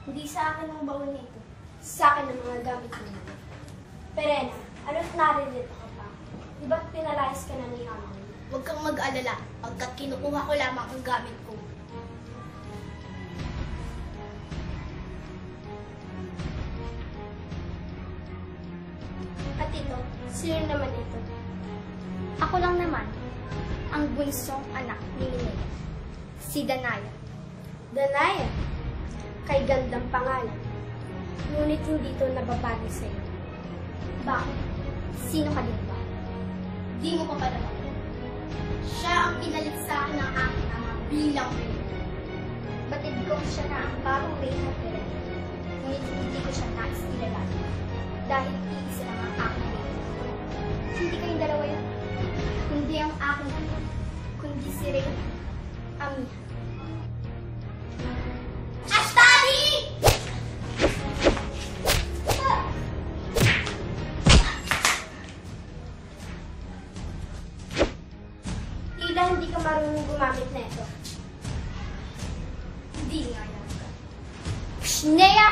Hindi sa akin ang baon nito. Sa akin ang mga gamit mo. Perena, ano't naririto ka pa? Di ba't pinalayas ka na ni Hamon? Huwag kang mag-alala, pagkat kinukuha ko lamang ang gamit ko. At ito, sino naman ito? Ako lang naman, ang bunsong anak ni Linnea, si Danaya. Danaya, kay gandang pangalan. Ngunit hindi ito nababagay sa'yo. Bakit? Sino ka din ba? Di mo pa pala alam. Siya ang pinalit sa akin ng aking ama bilang reyna. Batid ko siya na ang bagong reyna Perena. Ngunit hindi ko siya nais nilalaki. Dahil iisa lang ang aking reyna. Hindi kayong dalawa yun. Hindi ang aking anak, kundi si Reyna, Amiha. Ashtari! Tila hindi ka marunong gumamit na ito. Hindi nga yan. Shnea!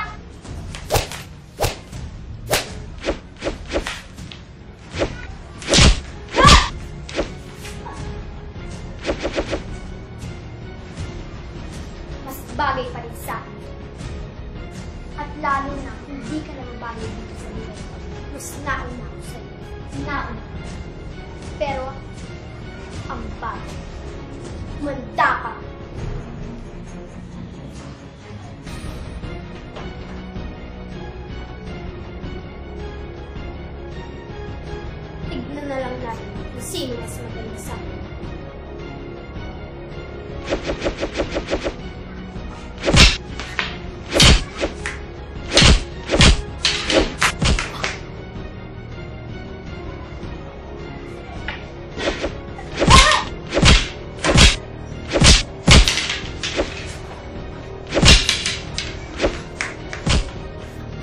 Mas bagay pa rin sa akin. At lalo na hindi ka na mabagay dito sa buhay ko. Mas nauna ako sa'yo. Nauna. Pero, ang bagay. Manda ka. Tignan na lang natin kung sino mas magaling sa akin.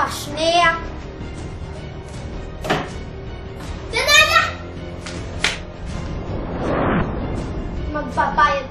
Pashnea! Danaya! Magbabayad